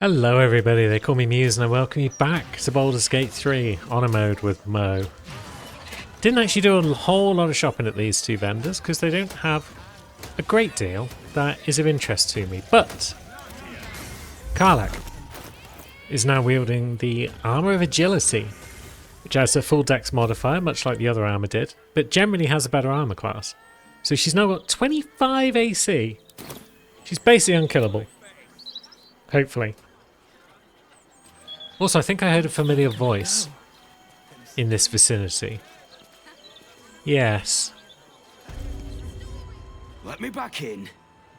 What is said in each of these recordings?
Hello everybody, they call me Muse and I welcome you back to Baldur's Gate 3 Honor Mode with Mo. Didn't actually do a whole lot of shopping at these two vendors because they don't have a great deal that is of interest to me, but Karlach is now wielding the Armour of Agility, which has a full dex modifier much like the other armour did, but generally has a better armour class. So she's now got 25 AC. She's basically unkillable. Hopefully. Also, I think I heard a familiar voice in this vicinity. Yes. Let me back in,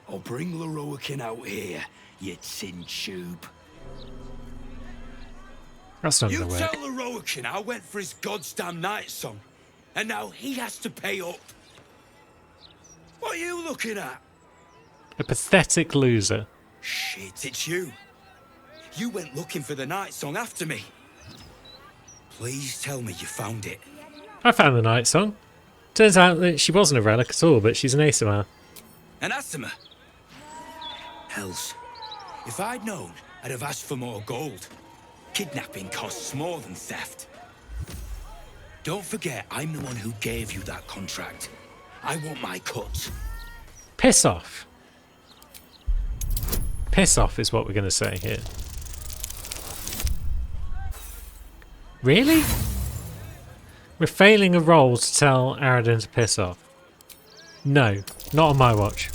or bring Lorroakin out here, you tin tube. That's not You gonna tell work. Lorroakin I went for his goddamn night song, and now he has to pay up. What are you looking at? A pathetic loser. Shit, it's you. You went looking for the night song after me. Please tell me you found it. I found the night song. Turns out that she wasn't a relic at all, but she's an Aasimar. An Aasimar? Hells. If I'd known, I'd have asked for more gold. Kidnapping costs more than theft. Don't forget, I'm the one who gave you that contract. I want my cut. Piss off. Piss off is what we're going to say here. Really? We're failing a roll to tell Aradin to piss off. No, not on my watch.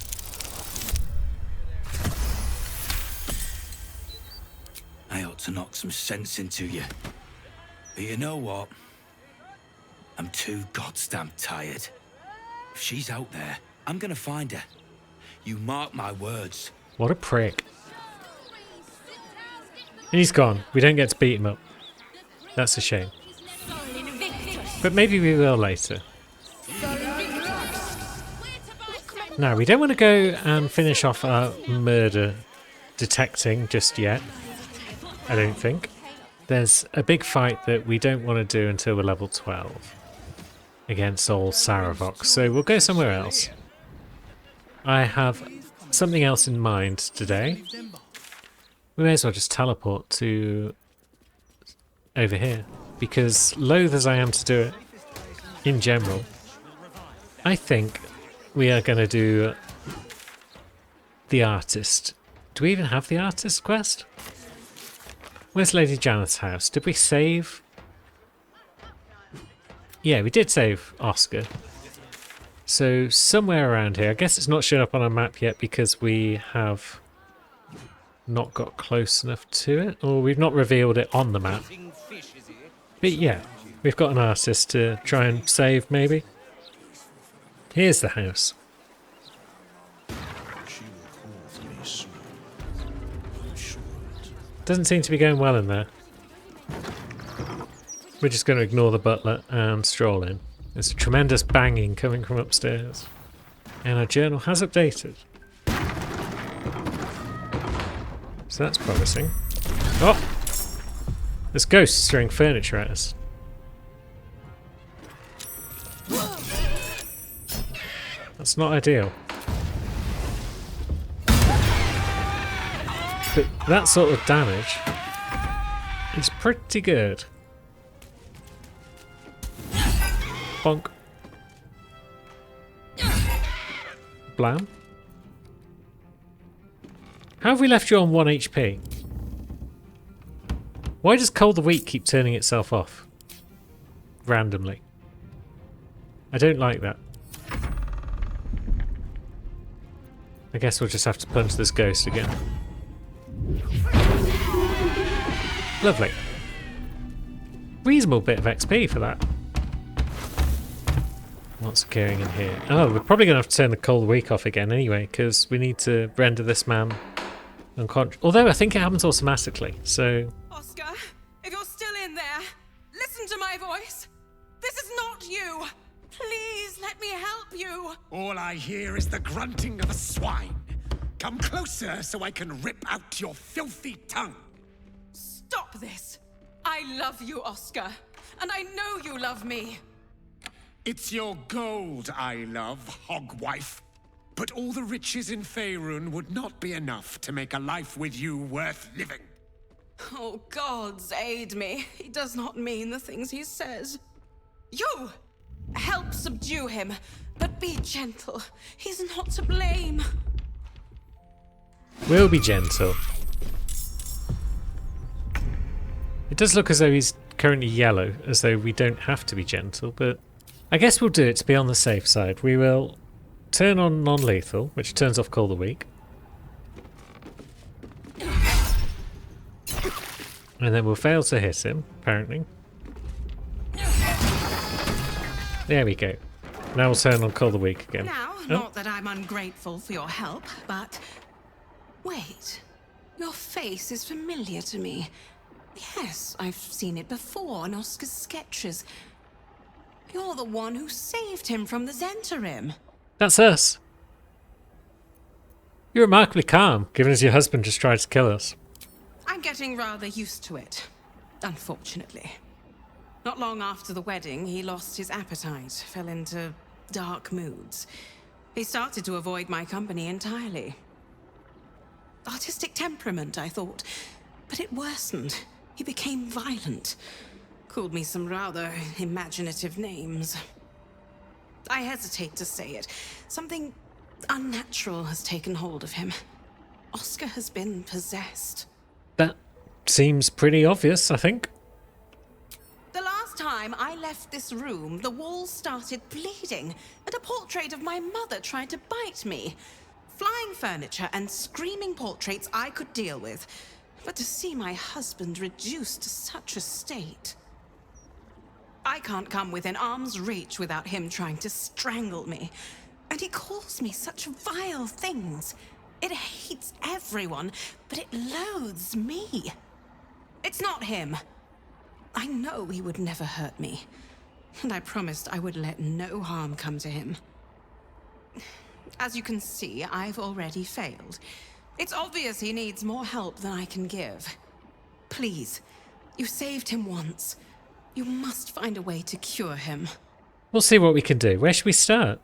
I ought to knock some sense into you. But you know what? I'm too goddamn tired. If she's out there, I'm gonna find her. You mark my words. What a prick. And he's gone. We don't get to beat him up. That's a shame. But maybe we will later. Now, we don't want to go and finish off our murder detecting just yet. I don't think. There's a big fight that we don't want to do until we're level 12 against old Saravox, so we'll go somewhere else. I have something else in mind today. We may as well just teleport to over here, because loath as I am to do it in general, I think we are going to do the artist. Do we even have the artist quest? Where's Lady Janeth's house? Did we save? Yeah, we did save Oscar. So somewhere around here. I guess it's not showing up on our map yet because we have not got close enough to it, or we've not revealed it on the map. But yeah, we've got an artist to try and save, maybe. Here's the house. Doesn't seem to be going well in there. We're just going to ignore the butler and stroll in. There's a tremendous banging coming from upstairs. And our journal has updated. So that's promising. Oh! There's ghosts throwing furniture at us. That's not ideal. But that sort of damage is pretty good. Bonk. Blam. How have we left you on 1 HP? Why does Cold the Weak keep turning itself off? Randomly. I don't like that. I guess we'll just have to punch this ghost again. Lovely. Reasonable bit of XP for that. What's occurring in here? Oh, we're probably going to have to turn the Cold Weak off again anyway, because we need to render this man unconscious. Although I think it happens automatically, so... Oscar, if you're still in there, listen to my voice. This is not you. Please let me help you. All I hear is the grunting of a swine. Come closer so I can rip out your filthy tongue. Stop this. I love you, Oscar. And I know you love me. It's your gold I love, hogwife. But all the riches in Faerun would not be enough to make a life with you worth living. Oh, gods aid me. He does not mean the things he says. You! Help subdue him, but be gentle. He's not to blame. We'll be gentle. It does look as though he's currently yellow, as though we don't have to be gentle, but I guess we'll do it to be on the safe side. We will turn on non-lethal, which turns off Call the Weak. And then we'll fail to hit him, apparently. There we go. Now we'll turn on Call the Weak again. Now, not that I'm ungrateful for your help, but... Wait. Your face is familiar to me. Yes, I've seen it before in Oscar's sketches. You're the one who saved him from the Zentarim. That's us. You're remarkably calm, given as your husband just tried to kill us. I'm getting rather used to it, unfortunately. Not long after the wedding, he lost his appetite, fell into dark moods. He started to avoid my company entirely. Artistic temperament, I thought, but it worsened. He became violent. Called me some rather imaginative names. I hesitate to say it. Something unnatural has taken hold of him. Oscar has been possessed. That seems pretty obvious, I think. The last time I left this room, the walls started bleeding, and a portrait of my mother tried to bite me. Flying furniture and screaming portraits I could deal with. But to see my husband reduced to such a state... I can't come within arm's reach without him trying to strangle me. And he calls me such vile things. It hates everyone, but it loathes me. It's not him. I know he would never hurt me. And I promised I would let no harm come to him. As you can see, I've already failed. It's obvious he needs more help than I can give. Please, you saved him once. You must find a way to cure him. We'll see what we can do. Where should we start?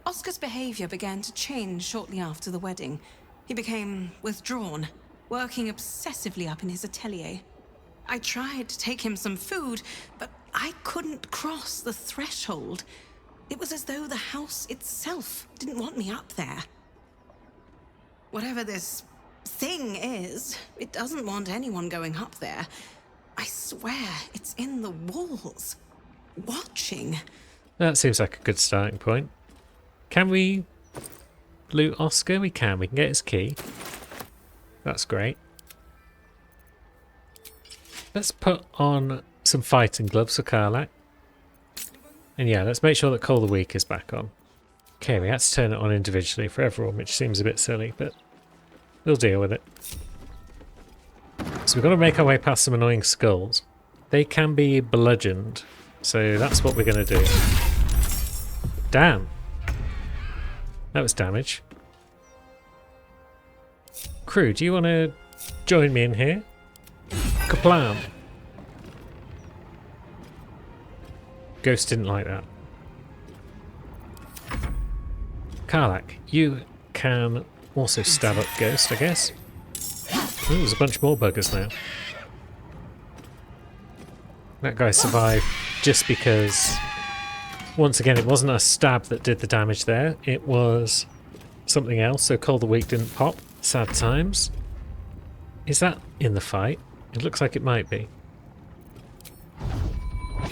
Oscar's behavior began to change shortly after the wedding. He became withdrawn, working obsessively up in his atelier. I tried to take him some food, but I couldn't cross the threshold. It was as though the house itself didn't want me up there. Whatever this thing is, it doesn't want anyone going up there. I swear, it's in the walls, watching. That seems like a good starting point. Can we loot Oscar? We can. We can get his key. That's great. Let's put on some fighting gloves for Karlach. And yeah, let's make sure that Call the Weak is back on. Okay, we had to turn it on individually for everyone, which seems a bit silly, but we'll deal with it. So we've got to make our way past some annoying skulls. They can be bludgeoned, so that's what we're going to do. Damn. That was damage. Crew, do you want to join me in here? Kaplam. Ghost didn't like that. Karlach, you can also stab up Ghost, I guess. Ooh, there's a bunch more buggers now. That guy survived just because, once again, it wasn't a stab that did the damage there. It was something else, so Call the Weak didn't pop. Sad times. Is that in the fight? It looks like it might be.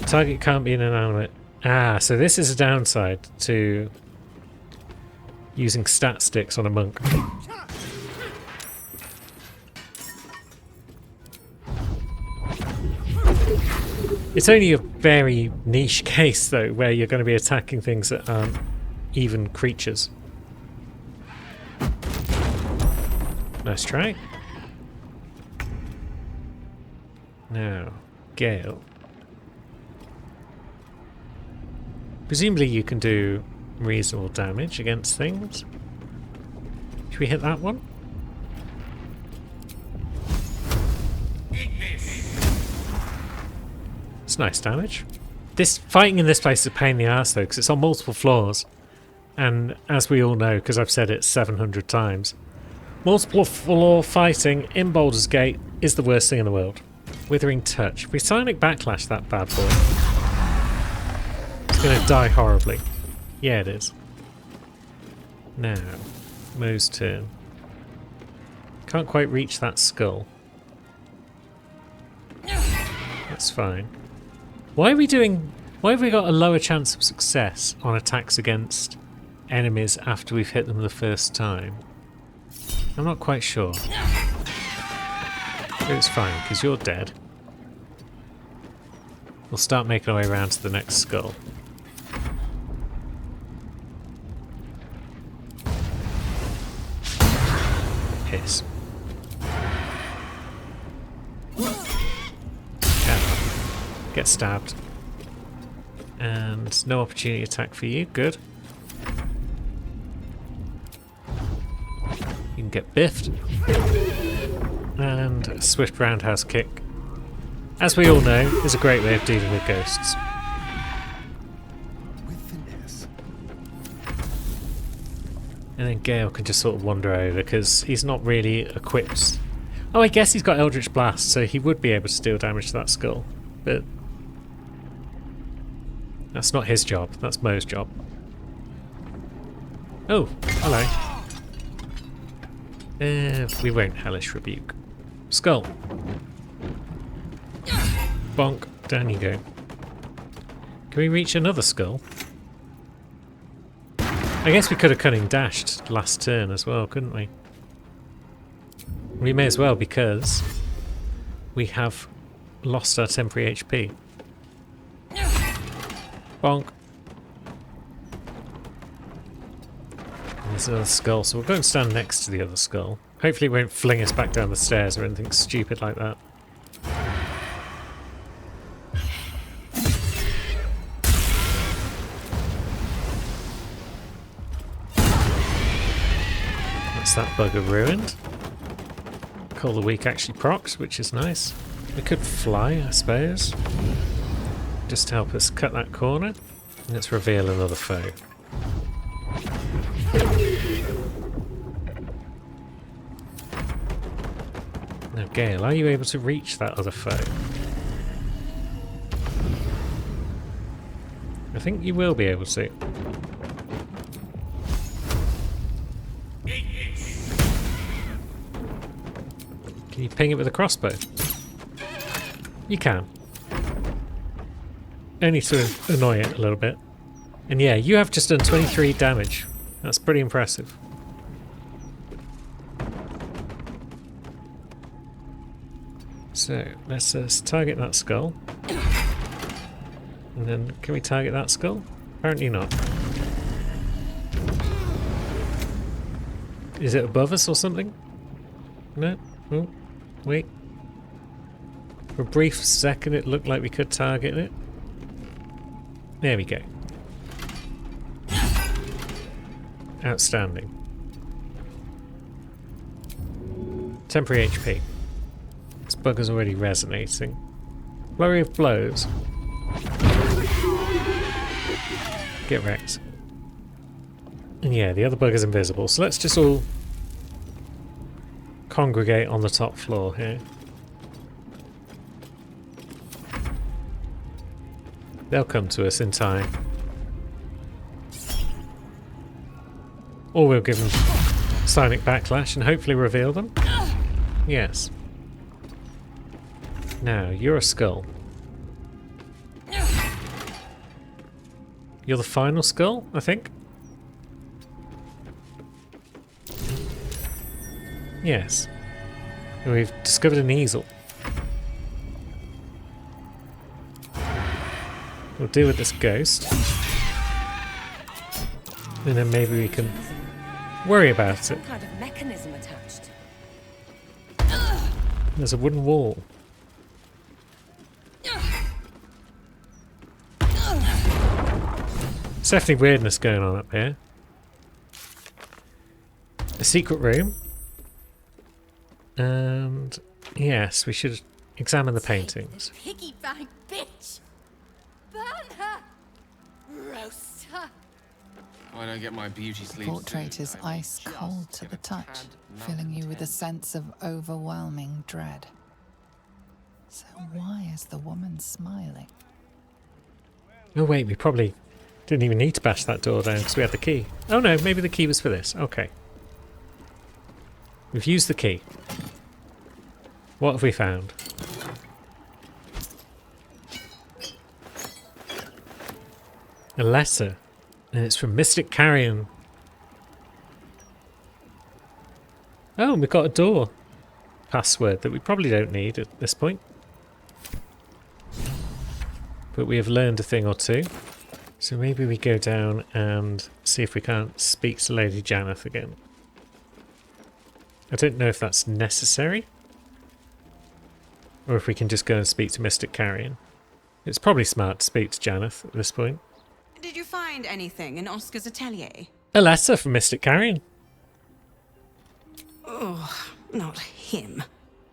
Target can't be inanimate. Ah, so this is a downside to using stat sticks on a monk. It's only a very niche case, though, where you're going to be attacking things that aren't even creatures. Nice try. Now, Gale. Presumably you can do reasonable damage against things. Should we hit that one? It's nice damage. This fighting in this place is a pain in the arse though, because it's on multiple floors. And as we all know, because I've said it 700 times, Multiple floor fighting in Baldur's Gate is the worst thing in the world. Withering Touch. If we Sonic Backlash that bad boy, it's going to die horribly. Yeah, it is. Now, Mo's turn. Can't quite reach that skull. That's fine. Why have we got a lower chance of success on attacks against enemies after we've hit them the first time? I'm not quite sure. It's fine, because you're dead. We'll start making our way around to the next skull. Piss. Get stabbed. And no opportunity attack for you. Good. You can get biffed. And a swift roundhouse kick, as we all know, is a great way of dealing with ghosts. With finesse. And then Gale can just sort of wander over because he's not really equipped. Oh, I guess he's got Eldritch Blast, so he would be able to deal damage to that skull. But that's not his job, that's Mo's job. Oh, hello. We won't Hellish Rebuke. Skull. Bonk. Down you go. Can we reach another skull? I guess we could have Cunning Dashed last turn as well, couldn't we? We may as well because we have lost our temporary HP. Bonk. And there's another skull, so we'll go and stand next to the other skull. Hopefully it won't fling us back down the stairs or anything stupid like that. That's that bugger ruined. Call the Weak actually procs, which is nice. We could fly, I suppose. Just to help us cut that corner. Let's reveal another foe. Now, Gale, are you able to reach that other foe? I think you will be able to. Can you ping it with a crossbow? You can. Only to annoy it a little bit. And yeah, you have just done 23 damage. That's pretty impressive. So, let's target that skull. And then, can we target that skull? Apparently not. Is it above us or something? No? Oh, wait. For a brief second it looked like we could target it. There we go. Outstanding. Temporary HP. This bugger's already resonating. Flurry of blows. Get wrecked. And yeah, the other bugger's invisible, so let's just all congregate on the top floor here. They'll come to us in time. Or we'll give them Sonic Backlash and hopefully reveal them. Yes. Now, you're a skull. You're the final skull, I think? Yes. And we've discovered an easel. We'll deal with this ghost. And then maybe we can worry about it. Some kind of mechanism attached. There's a wooden wall. There's definitely weirdness going on up here. A secret room. And yes, we should examine the paintings. Piggy bank bitch! Burn her! Roast her! Why don't I get my beauty sleep Portrait soon? is I may ice just cold to get the a touch, tad filling you with a malcontent. sense of overwhelming dread. So why is the woman smiling? Oh wait, we probably didn't even need to bash that door down because we had the key. Oh no, maybe the key was for this. Okay. We've used the key. What have we found? A letter. And it's from Mystic Carrion. Oh, and we've got a door password that we probably don't need at this point. But we have learned a thing or two. So maybe we go down and see if we can't speak to Lady Janeth again. I don't know if that's necessary. Or if we can just go and speak to Mystic Carrion. It's probably smart to speak to Janeth at this point. Did you find anything in Oscar's atelier? A letter from Mystic Carrion. Oh, not him.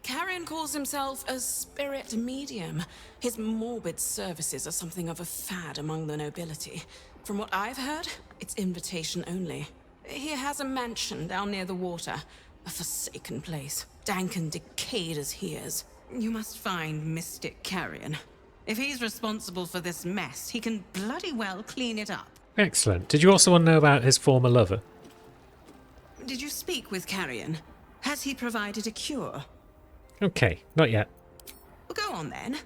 Carrion calls himself a spirit medium. His morbid services are something of a fad among the nobility. From what I've heard, it's invitation only. He has a mansion down near the water, a forsaken place, dank and decayed as he is. You must find Mystic Carrion. If he's responsible for this mess, he can bloody well clean it up. Excellent. Did you also want to know about his former lover? Did you speak with Carrion? Has he provided a cure? Okay, not yet. Well, go on then.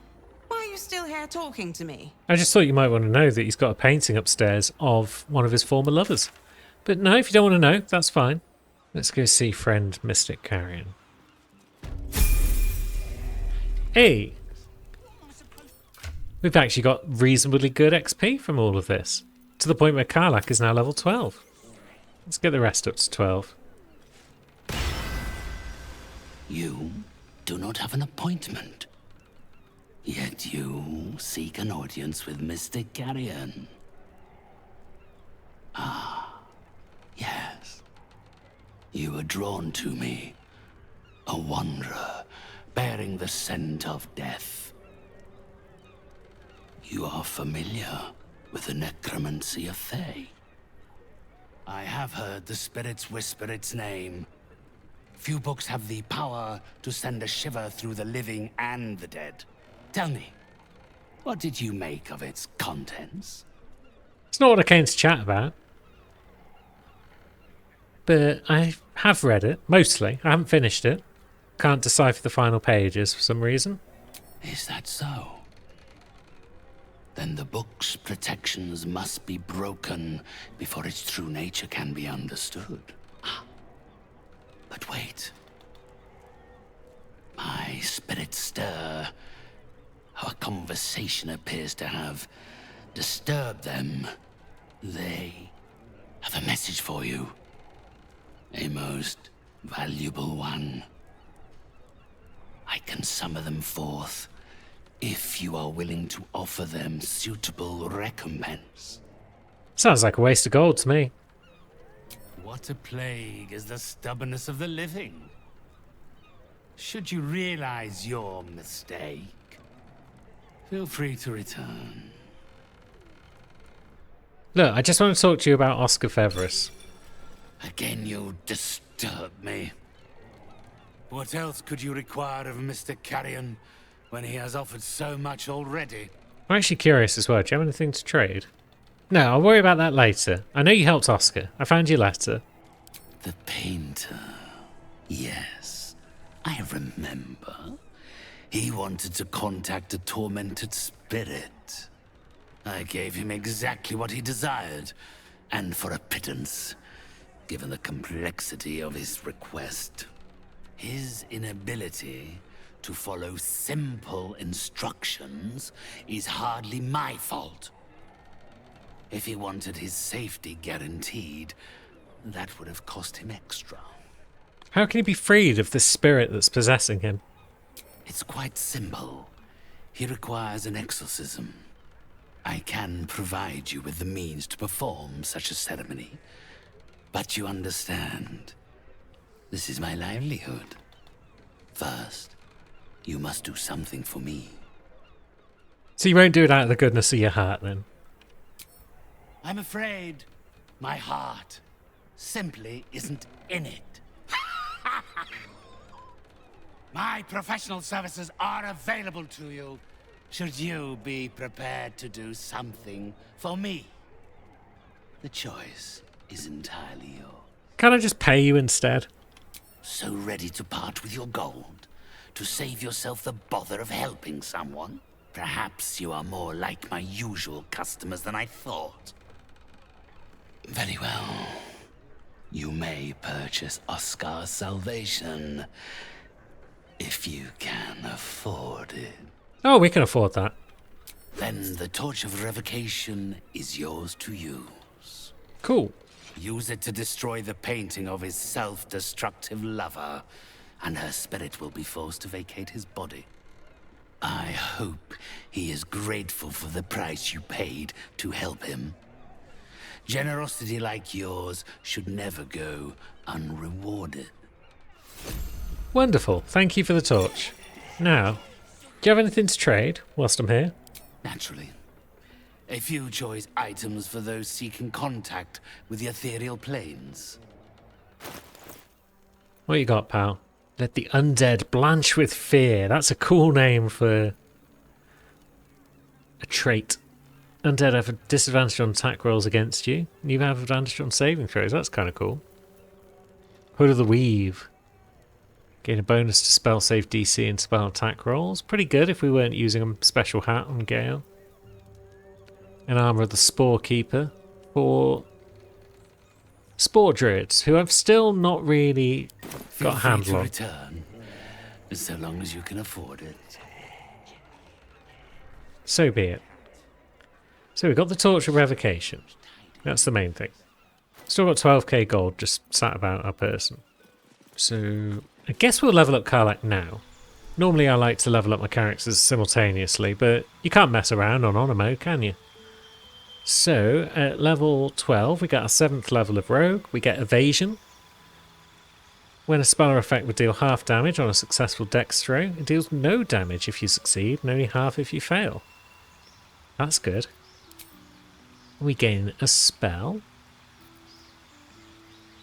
Why are you still here talking to me? I just thought you might want to know that he's got a painting upstairs of one of his former lovers. But no, if you don't want to know, that's fine. Let's go see friend Mystic Carrion. Hey! We've actually got reasonably good XP from all of this. To the point where Karlach is now level 12. Let's get the rest up to 12. You do not have an appointment. Yet you seek an audience with Mystic Carrion. Ah, yes. You were drawn to me. A wanderer bearing the scent of death. You are familiar with the necromancy of Thay. I have heard the spirits whisper its name. Few books have the power to send a shiver through the living and the dead. Tell me, what did you make of its contents? It's not what I came to chat about. But I have read it, mostly. I haven't finished it. Can't decipher the final pages for some reason. Is that so? Then the book's protections must be broken before its true nature can be understood. Ah. But wait. My spirits stir. Our conversation appears to have disturbed them. They have a message for you. A most valuable one. I can summon them forth if you are willing to offer them suitable recompense. Sounds like a waste of gold to me. What a plague is the stubbornness of the living. Should you realize your mistake, feel free to return. Look, I just want to talk to you about Oscar Fevris. Again, you disturb me. What else could you require of Mr. Carrion when he has offered so much already? I'm actually curious as well. Do you have anything to trade? No, I'll worry about that later. I know you helped Oscar. I found your letter. The painter. Yes, I remember. He wanted to contact a tormented spirit. I gave him exactly what he desired, and for a pittance, given the complexity of his request. His inability to follow simple instructions is hardly my fault. If he wanted his safety guaranteed, that would have cost him extra. How can he be freed of the spirit that's possessing him? It's quite simple. He requires an exorcism. I can provide you with the means to perform such a ceremony. But you understand, this is my livelihood. First, you must do something for me. So you won't do it out of the goodness of your heart then? I'm afraid My heart simply isn't in it. My professional services are available to you, should you be prepared to do something for me. The choice is entirely yours. Can I just pay you instead? So ready to part with your gold? To save yourself the bother of helping someone? Perhaps you are more like my usual customers than I thought. Very well. You may purchase Oscar's salvation, if you can afford it. Oh, we can afford that. Then the Torch of Revocation is yours to use. Cool. Use it to destroy the painting of his self-destructive lover, and her spirit will be forced to vacate his body. I hope he is grateful for the price you paid to help him. Generosity like yours should never go unrewarded. Wonderful. Thank you for the torch. Now, do you have anything to trade whilst I'm here? Naturally. A few choice items for those seeking contact with the ethereal planes. What you got, pal? Let the undead blanch with fear. That's a cool name for a trait. Undead have a disadvantage on attack rolls against you. You have advantage on saving throws. That's kind of cool. Hood of the Weave. Gain a bonus to spell save DC and spell attack rolls. Pretty good if we weren't using a special hat on Gale. An Armour of the Spore Keeper for Spore Druids, who I've still not really got a handle on. Return, so long as you can afford it. So be it. So we've got the Torch of Revocation. That's the main thing. Still got 12k gold just sat about our person. So I guess we'll level up Karlach now. Normally I like to level up my characters simultaneously, but you can't mess around on honor mode, can you? So at level 12 we got our 7th level of Rogue. We get Evasion. When a spell or effect would deal half damage on a successful dex throw, it deals no damage if you succeed and only half if you fail. That's good. We gain a spell.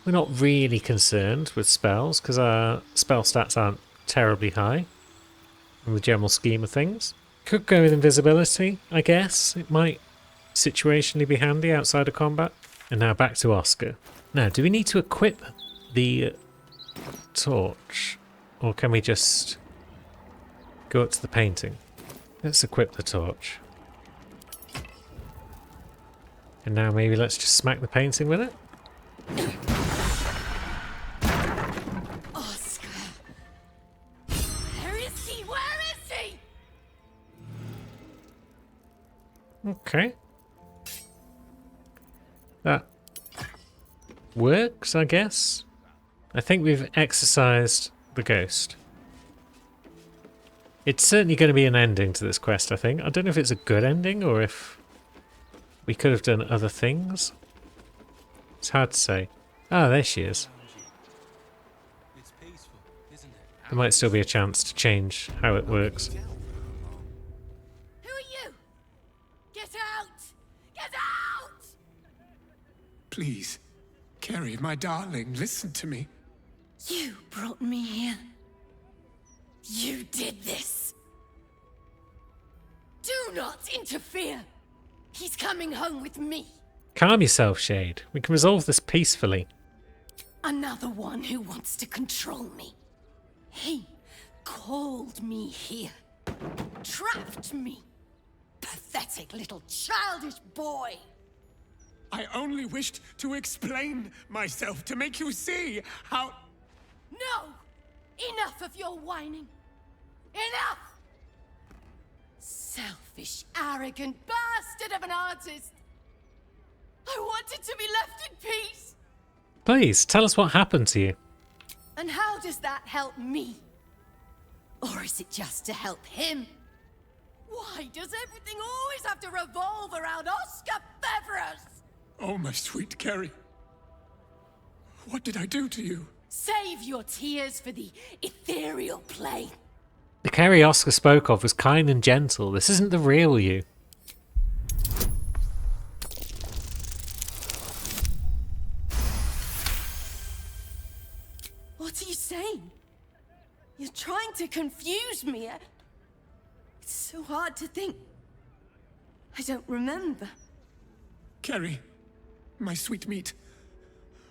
We're not really concerned with spells because our spell stats aren't terribly high in the general scheme of things. Could go with invisibility, I guess. It might situationally be handy outside of combat. And now back to Oscar. Now, do we need to equip the torch? Or can we just go up to the painting? Let's equip the torch. And now maybe let's just smack the painting with it. Oscar! Where is he? Where is he? Okay. That works, I guess. I think we've exorcised the ghost. It's certainly going to be an ending to this quest, I think. I don't know if it's a good ending or if we could have done other things. It's hard to say. Ah, there she is. There might still be a chance to change how it works. Who are you? Get out! Get out! Please, Kerry, my darling, listen to me. You brought me here. You did this. Do not interfere. He's coming home with me. Calm yourself, Shade. We can resolve this peacefully. Another one who wants to control me. He called me here. Trapped me. Pathetic little childish boy. I only wished to explain myself to make you see how... No! Enough of your whining. Enough! Selfish, arrogant bastard of an artist. I wanted to be left in peace. Please, tell us what happened to you. And how does that help me? Or is it just to help him? Why does everything always have to revolve around Oscar Fevers? Oh, my sweet Kerry. What did I do to you? Save your tears for the ethereal plane. The Kerry Oscar spoke of was kind and gentle. This isn't the real you. confuse me. It's so hard to think. I don't remember. Kerry, my sweet meat.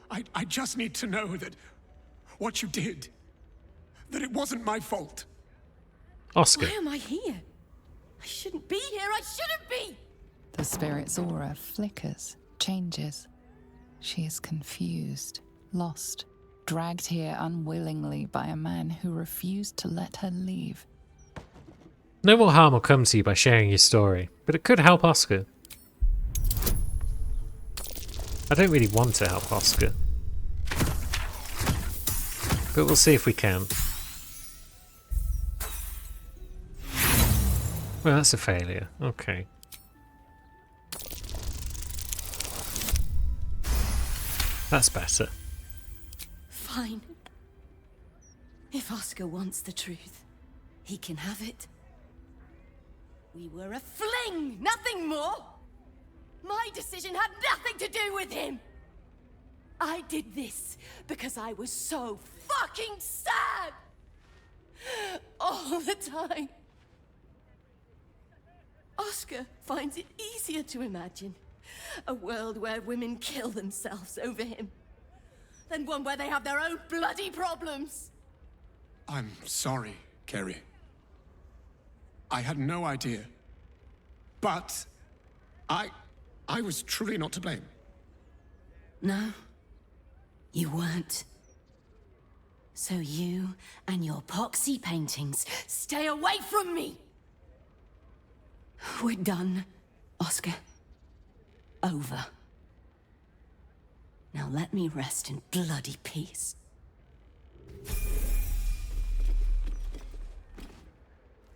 I just need to know that what you did, that it wasn't my fault. Oscar. Why am I here? I shouldn't be here. I shouldn't be! The spirit's aura flickers, changes. She is confused, lost, dragged here unwillingly by a man who refused to let her leave. No more harm will come to you by sharing your story, but it could help Oscar. I don't really want to help Oscar, but we'll see if we can. Well, that's a failure. Okay. That's better. Fine. If Oscar wants the truth, he can have it. We were a fling, nothing more. My decision had nothing to do with him. I did this because I was so fucking sad. All the time. Oscar finds it easier to imagine a world where women kill themselves over him than one where they have their own bloody problems. I'm sorry, Kerry. I had no idea. But I was truly not to blame. No, you weren't. So you and your poxy paintings stay away from me! We're done, Oscar. Over. Now let me rest in bloody peace.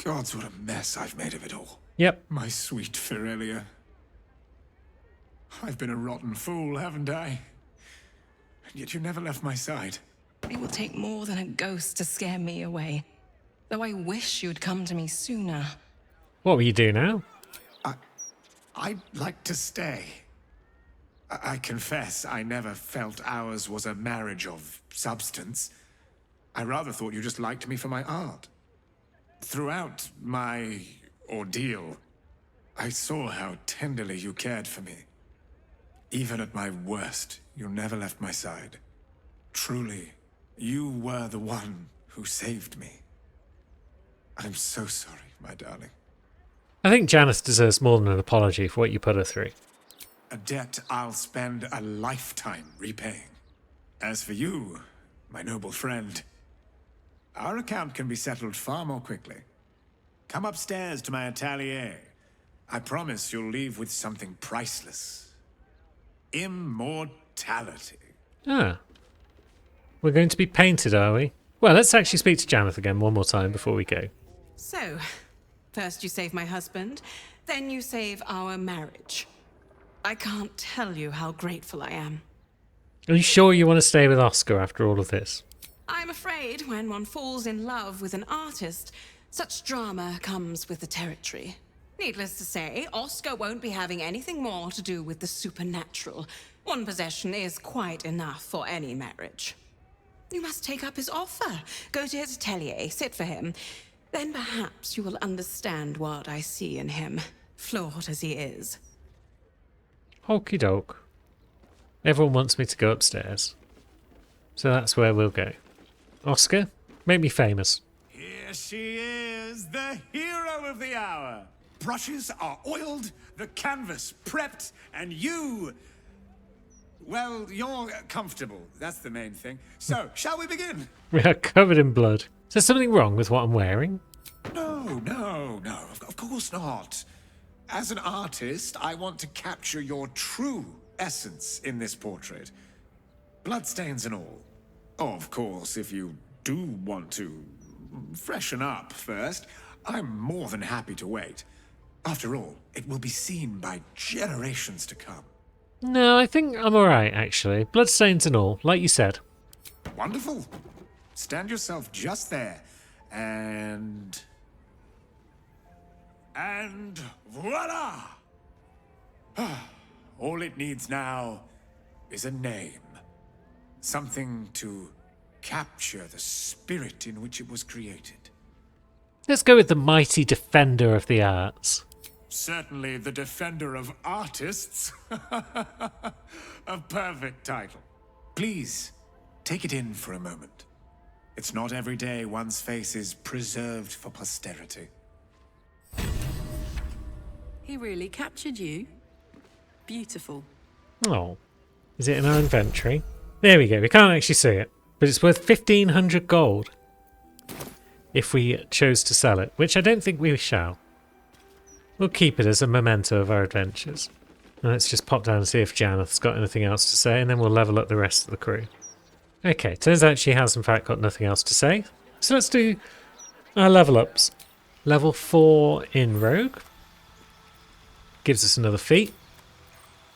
Gods, what a mess I've made of it all. Yep. My sweet Ferelia. I've been a rotten fool, haven't I? And yet you never left my side. It will take more than a ghost to scare me away. Though I wish you'd come to me sooner. What will you do now? I'd like to stay. I confess I never felt ours was a marriage of substance. I rather thought you just liked me for my art. Throughout my ordeal, I saw how tenderly you cared for me. Even at my worst, you never left my side. Truly, you were the one who saved me. I'm so sorry, my darling. I think Janice deserves more than an apology for what you put her through. A debt I'll spend a lifetime repaying. As for you, my noble friend, our account can be settled far more quickly. Come upstairs to my atelier. I promise you'll leave with something priceless. Immortality. Ah. We're going to be painted, are we? Well, let's actually speak to Janeth again one more time before we go. So, first you save my husband, then you save our marriage. I can't tell you how grateful I am. Are you sure you want to stay with Oscar after all of this? I'm afraid when one falls in love with an artist, such drama comes with the territory. Needless to say, Oscar won't be having anything more to do with the supernatural. One possession is quite enough for any marriage. You must take up his offer. Go to his atelier, sit for him. Then perhaps you will understand what I see in him, flawed as he is. Okie doke. Everyone wants me to go upstairs. So that's where we'll go. Oscar, make me famous. Here she is, the hero of the hour. Brushes are oiled, the canvas prepped, and you... Well, you're comfortable. That's the main thing. So, shall we begin? We are covered in blood. Is there something wrong with what I'm wearing? No, of course not. As an artist, I want to capture your true essence in this portrait. Bloodstains and all. Of course, if you do want to freshen up first, I'm more than happy to wait. After all, it will be seen by generations to come. No, I think I'm alright, actually. Bloodstains and all, like you said. Wonderful. Stand yourself just there, and voila! All it needs now is a name. Something to capture the spirit in which it was created. Let's go with the mighty defender of the arts. Certainly the defender of artists. A perfect title. Please, take it in for a moment. It's not every day one's face is preserved for posterity. He really captured you. Beautiful. Oh, is it in our inventory? There we go. We can't actually see it, but it's worth 1,500 gold if we chose to sell it, which I don't think we shall. We'll keep it as a memento of our adventures. And let's just pop down and see if Janeth's got anything else to say, and then we'll level up the rest of the crew. Okay, turns out she has in fact got nothing else to say. So let's do our level ups. Level 4 in Rogue. Gives us another feat.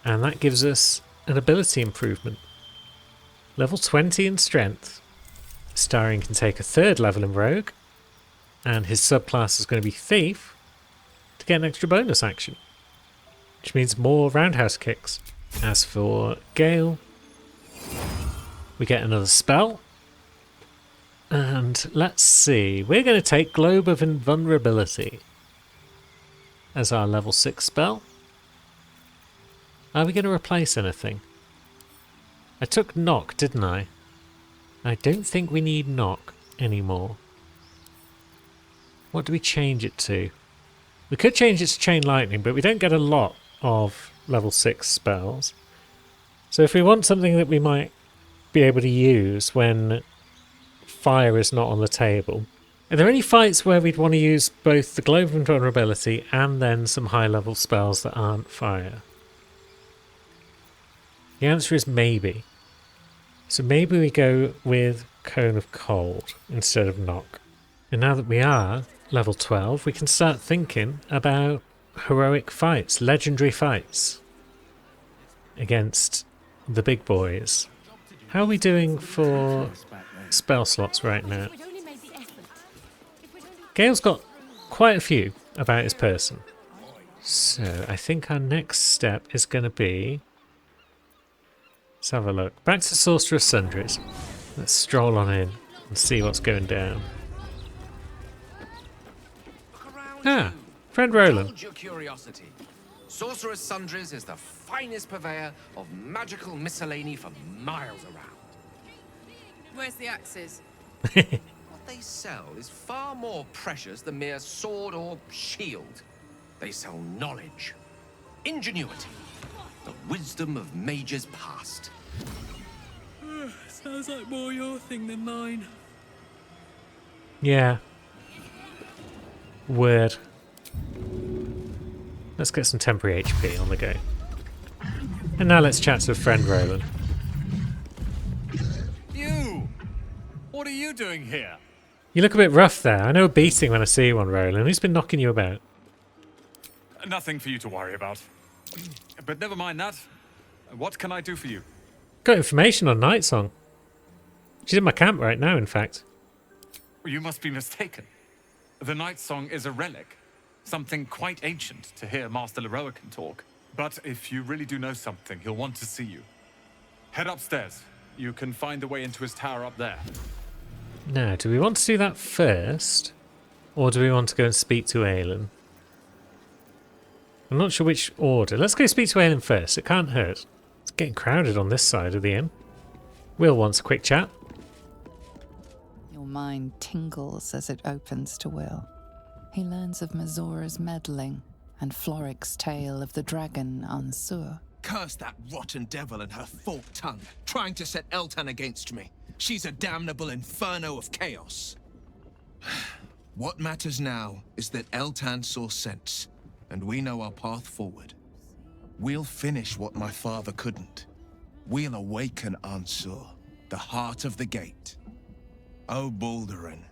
And that gives us an ability improvement. Level 20 in Strength. Starring can take a 3rd level in Rogue. And his subclass is going to be Thief to get an extra bonus action, which means more roundhouse kicks. As for Gale, we get another spell. And let's see, we're going to take Globe of Invulnerability as our level 6 spell. Are we going to replace anything? I took Knock, didn't I? I don't think we need Knock anymore. What do we change it to? We could change it to Chain Lightning, but we don't get a lot of level 6 spells. So if we want something that we might be able to use when fire is not on the table. Are there any fights where we'd want to use both the Globe of Invulnerability and then some high level spells that aren't fire? The answer is maybe. So maybe we go with Cone of Cold instead of Knock. And now that we are level 12, we can start thinking about heroic fights, legendary fights against the big boys. How are we doing for spell slots right now? Gale's got quite a few about his person. So I think our next step is going to be... Let's have a look. Back to Sorcerer's Sundries. Let's stroll on in and see what's going down. Ah, friend Roland. Hold your curiosity. Sorcerer's Sundries is the finest purveyor of magical miscellany for miles around. Where's the axes? What they sell is far more precious than mere sword or shield. They sell knowledge, ingenuity, the wisdom of mages past. Sounds like more your thing than mine. Yeah. Word. Let's get some temporary HP on the go. And now let's chat to friend Roland. You! What are you doing here? You look a bit rough there. I know a beating when I see one, Roland. Who's been knocking you about? Nothing for you to worry about. But never mind that. What can I do for you? Got information on Nightsong. She's in my camp right now, in fact. You must be mistaken. The Night Song is a relic. Something quite ancient to hear Master Leroican talk. But if you really do know something, he'll want to see you. Head upstairs. You can find the way into his tower up there. Now, do we want to do that first? Or do we want to go and speak to Aelin? I'm not sure which order. Let's go speak to Aelin first. It can't hurt. It's getting crowded on this side of the inn. Will wants a quick chat. Your mind tingles as it opens to Will. He learns of Mazora's meddling and Floric's tale of the dragon Ansur. Curse that rotten devil and her forked tongue, trying to set Eltan against me. She's a damnable inferno of chaos. What matters now is that Eltan saw sense, and we know our path forward. We'll finish what my father couldn't. We'll awaken Ansur, the heart of the gate. O Baldurin,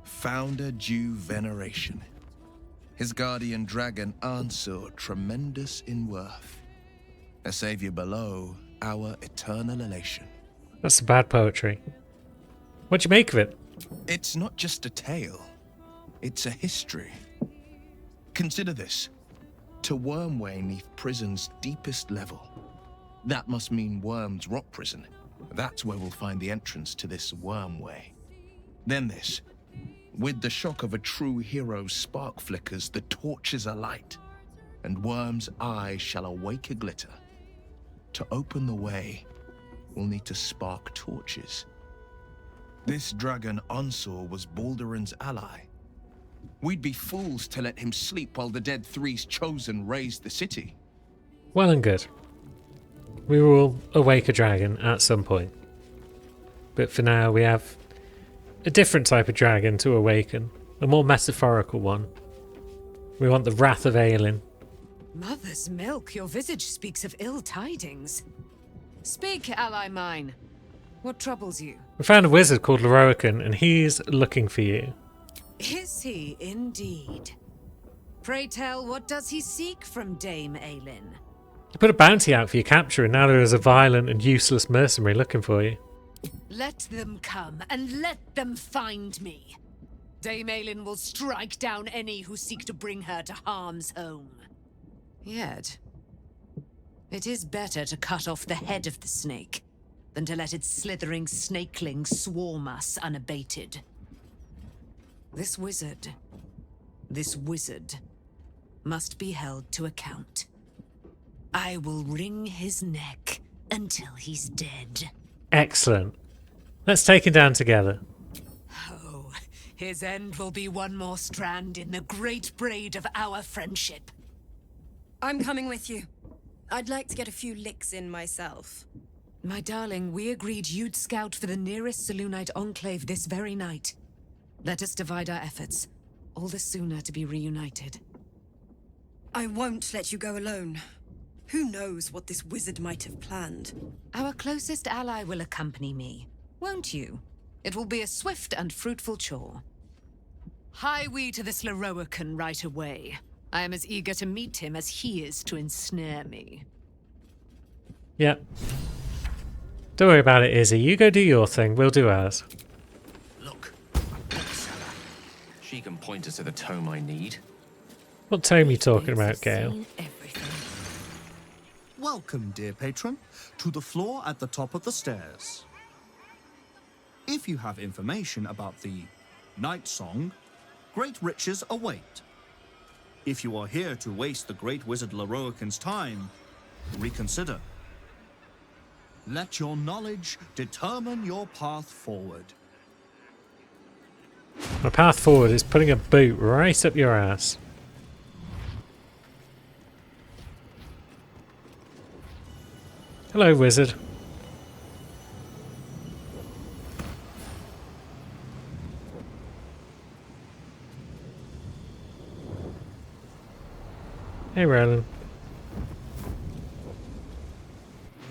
founder due veneration. His guardian dragon Ansur, tremendous in worth. A savior below, our eternal elation. That's some bad poetry. What do you make of it? It's not just a tale. It's a history. Consider this. To Wormway 'neath prison's deepest level. That must mean Worm's rock prison. That's where we'll find the entrance to this Wormway. Then this. With the shock of a true hero's spark flickers, the torches alight, and Worm's eye shall awake a glitter. To open the way, we'll need to spark torches. This dragon Onsor was Balduran's ally. We'd be fools to let him sleep while the Dead Three's chosen raised the city. Well and good. We will awake a dragon at some point. But for now, we have a different type of dragon to awaken. A more metaphorical one. We want the Wrath of Aelin. Mother's milk, your visage speaks of ill tidings. Speak, ally mine. What troubles you? We found a wizard called Lorroakan, and he's looking for you. Is he indeed? Pray tell, what does he seek from Dame Aelin? He put a bounty out for your capture, and now there is a violent and useless mercenary looking for you. Let them come, and let them find me. Dame Aelin will strike down any who seek to bring her to harm's home. Yet, it is better to cut off the head of the snake than to let its slithering snakelings swarm us unabated. This wizard must be held to account. I will wring his neck until he's dead. Excellent. Let's take him down together. Oh, his end will be one more strand in the great braid of our friendship. I'm coming with you. I'd like to get a few licks in myself. My darling, we agreed you'd scout for the nearest Selûnite enclave this very night. Let us divide our efforts, all the sooner to be reunited. I won't let you go alone. Who knows what this wizard might have planned? Our closest ally will accompany me, won't you? It will be a swift and fruitful chore. Hie we to this Lorroakan right away. I am as eager to meet him as he is to ensnare me. Yep. Don't worry about it, Izzy. You go do your thing, we'll do ours. Look, bookseller. She can point us to the tome I need. What tome are you talking about, Gale? Welcome, dear patron, to the floor at the top of the stairs. If you have information about the Night Song, great riches await. If you are here to waste the great wizard Lorroakan's time, reconsider. Let your knowledge determine your path forward. My path forward is putting a boot right up your ass. Hello, wizard. Hey, Roland.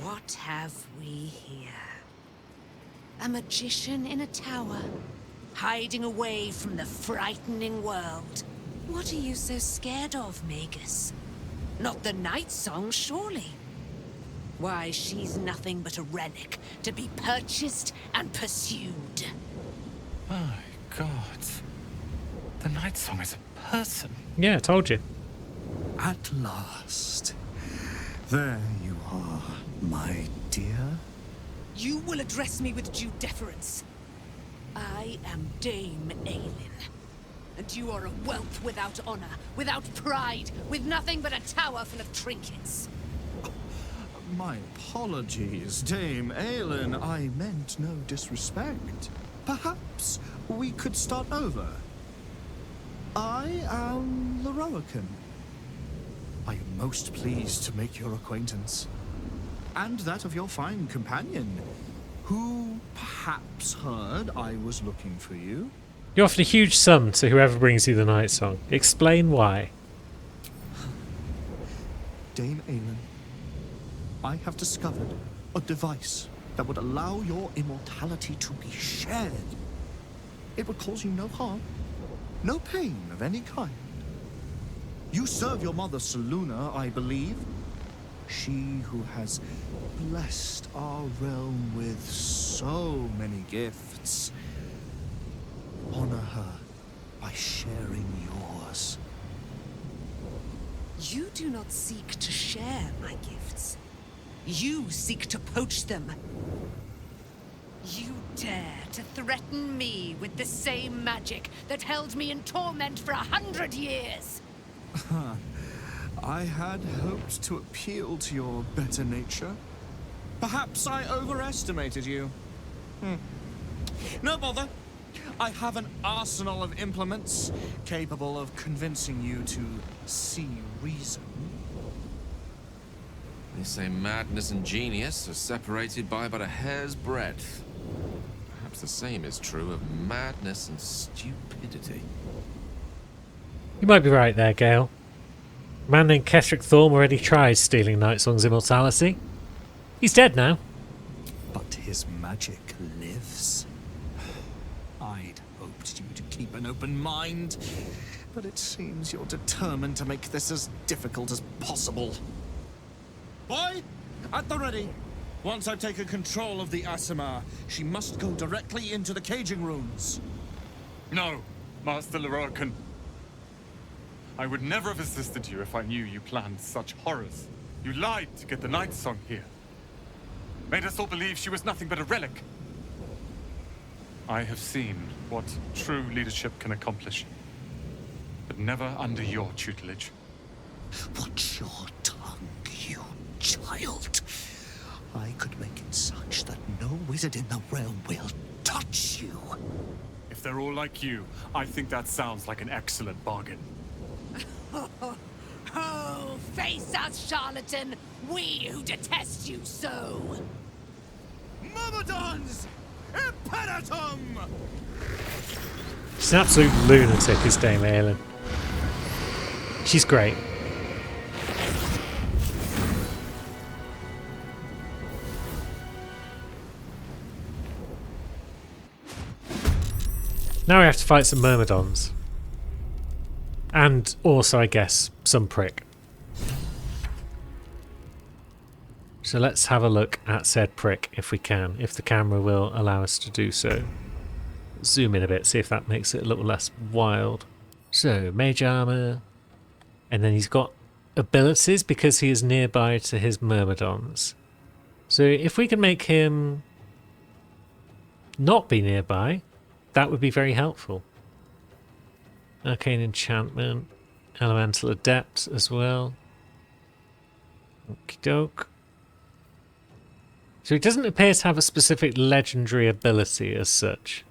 What have we here? A magician in a tower, hiding away from the frightening world. What are you so scared of, Magus? Not the Night Song, surely? Why, she's nothing but a relic to be purchased and pursued. My God. The Night Song is a person. Yeah, I told you. At last. There you are, my dear. You will address me with due deference. I am Dame Aelin. And you are a whelp without honor, without pride, with nothing but a tower full of trinkets. My apologies, Dame Aelin. I meant no disrespect. Perhaps we could start over. I am Lorroakan. I am most pleased to make your acquaintance. And that of your fine companion, who perhaps heard I was looking for you. You offered a huge sum to whoever brings you the Night Song. Explain why. Dame Aelin, I have discovered a device that would allow your immortality to be shared. It would cause you no harm, no pain of any kind. You serve your mother Selûne, I believe. She who has blessed our realm with so many gifts. Honor her by sharing yours. You do not seek to share my gifts. You seek to poach them. You dare to threaten me with the same magic that held me in torment for 100 years? I had hoped to appeal to your better nature. Perhaps I overestimated you. No bother. I have an arsenal of implements capable of convincing you to see reason. They say madness and genius are separated by but a hair's breadth. Perhaps the same is true of madness and stupidity. You might be right there, Gale. A man named Ketheric Thorm already tried stealing Nightsong's immortality. He's dead now. But his magic lives. I'd hoped you to keep an open mind, but it seems you're determined to make this as difficult as possible. Boy, at the ready. Once I've taken control of the Aasimar, she must go directly into the caging rooms. No, Master Lorroakan. I would never have assisted you if I knew you planned such horrors. You lied to get the Night Song here. Made us all believe she was nothing but a relic. I have seen what true leadership can accomplish. But never under your tutelage. Watch your tongue, you child. I could make it such that no wizard in the realm will touch you. If they're all like you, I think that sounds like an excellent bargain. Oh, face us, charlatan! We who detest you so! Myrmidons! Imperatum! She's an absolute lunatic, is Dame Aelin. She's great. Now we have to fight some Myrmidons. And also, I guess, some prick. So let's have a look at said prick if we can, if the camera will allow us to do so. Zoom in a bit, see if that makes it a little less wild. So, mage armor. And then he's got abilities because he is nearby to his Myrmidons. So if we can make him not be nearby, that would be very helpful. Arcane Enchantment, Elemental Adept as well. Okie doke. So he doesn't appear to have a specific legendary ability as such.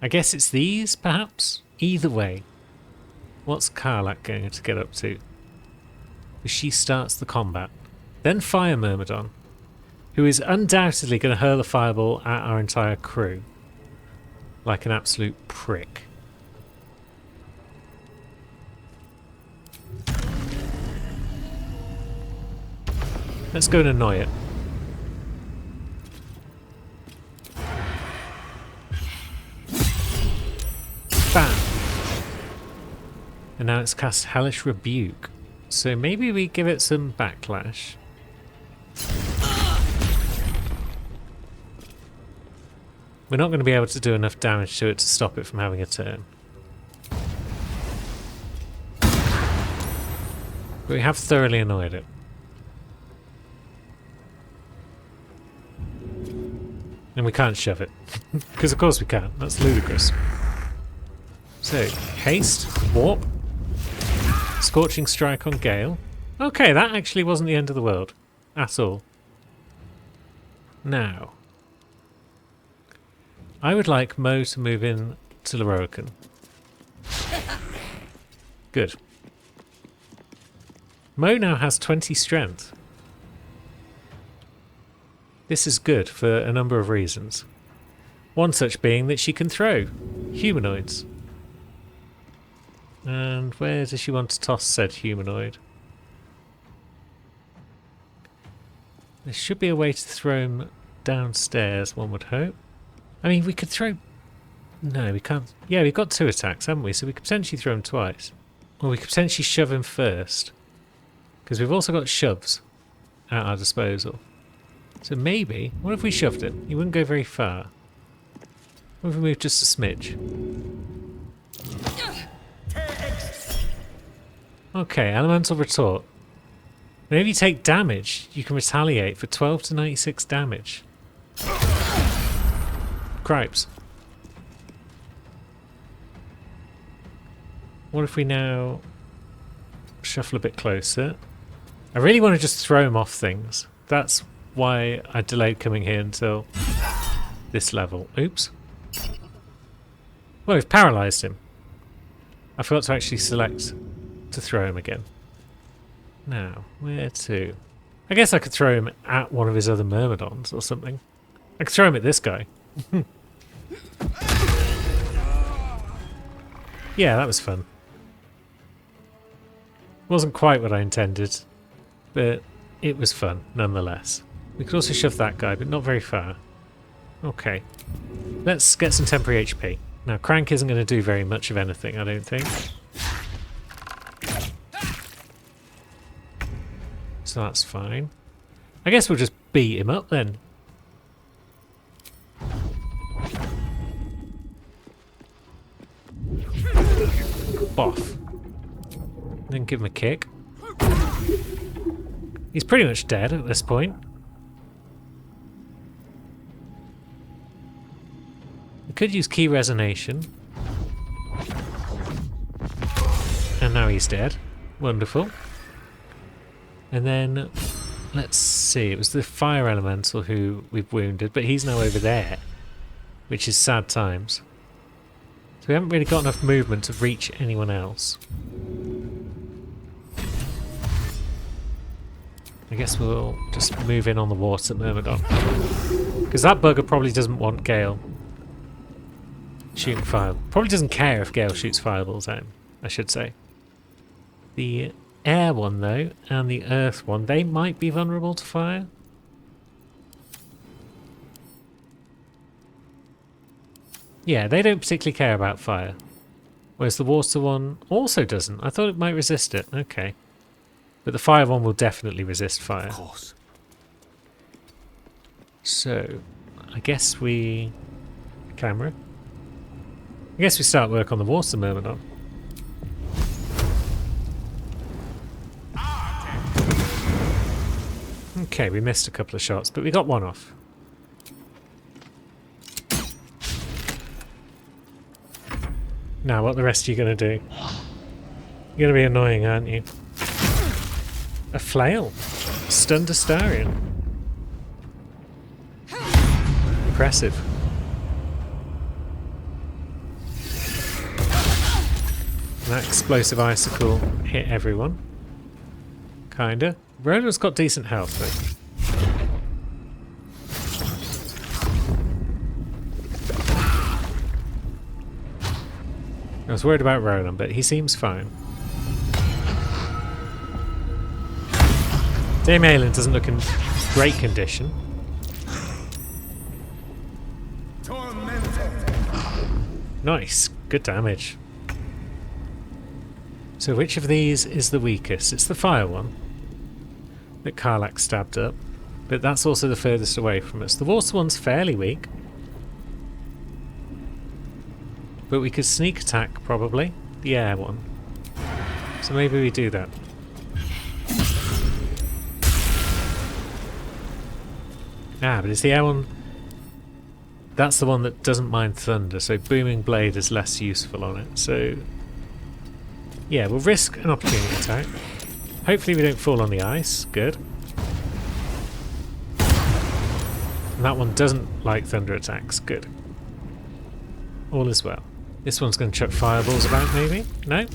I guess it's these, perhaps? Either way. What's Karlach going to get up to? She starts the combat. Then Fire Myrmidon, who is undoubtedly going to hurl a fireball at our entire crew. Like an absolute prick. Let's go and annoy it. Bam! And now it's cast Hellish Rebuke. So maybe we give it some backlash. We're not going to be able to do enough damage to it to stop it from having a turn. But we have thoroughly annoyed it. And we can't shove it. Because of course we can't. That's ludicrous. So, haste, warp, Scorching Strike on Gale. Okay, that actually wasn't the end of the world. At all. Now, I would like Mo to move in to Lorroakan. Good. Mo now has 20 strength. This is good for a number of reasons. One such being that she can throw humanoids. And where does she want to toss said humanoid? There should be a way to throw him downstairs, one would hope. I mean, we could throw... No, we can't. Yeah, we've got 2 attacks, haven't we? So we could potentially throw him twice. Or we could potentially shove him first. Because we've also got shoves at our disposal. So maybe... What if we shoved it? He wouldn't go very far. What if we moved just a smidge? Okay, Elemental Retort. Whenever you take damage, you can retaliate for 12 to 96 damage. cripes. What if we now shuffle a bit closer? I really want to just throw him off things. That's why I delayed coming here until this level. Oops. Well, we've paralysed him. I forgot to actually select to throw him again. Now, where to? I guess I could throw him at one of his other Myrmidons or something. I could throw him at this guy. Yeah, that was fun. Wasn't quite what I intended, but it was fun nonetheless. We could also shove that guy, but not very far. Okay. Let's get some temporary HP. Now, Crank isn't going to do very much of anything, I don't think. So that's fine. I guess we'll just beat him up then. Boff. Then give him a kick. He's pretty much dead at this point. We could use key resonation. And now he's dead. Wonderful. And then, let's see, it was the fire elemental who we've wounded, but he's now over there, which is sad times. So we haven't really got enough movement to reach anyone else. I guess we'll just move in on the water Myrmidon. Because that bugger probably doesn't want Gale shooting fire. Probably doesn't care if Gale shoots fireballs at him, I should say. The air one, though, and the earth one, they might be vulnerable to fire. Yeah, they don't particularly care about fire. Whereas the water one also doesn't. I thought it might resist it. Okay. But the fire one will definitely resist fire. Of course. So, I guess we... Camera? I guess we start work on the water Myrmidon. Okay, we missed a couple of shots, but we got one off. Now, what the rest are you going to do? You're going to be annoying, aren't you? A flail. Stunned Astarion. Impressive. That explosive icicle hit everyone. Kinda. Ronan's got decent health, though. I was worried about Ronan, but he seems fine. Dame Aelin doesn't look in great condition. Nice. Good damage. So which of these is the weakest? It's the fire one that Karlach stabbed up, but that's also the furthest away from us. The water one's fairly weak, but we could sneak attack probably the air one. So maybe we do that. Ah, but it's the air one. That's the one that doesn't mind thunder, so Booming Blade is less useful on it. So yeah, we'll risk an opportunity attack. Hopefully we don't fall on the ice. Good. And that one doesn't like thunder attacks. Good. All is well. This one's going to chuck fireballs about, maybe? No?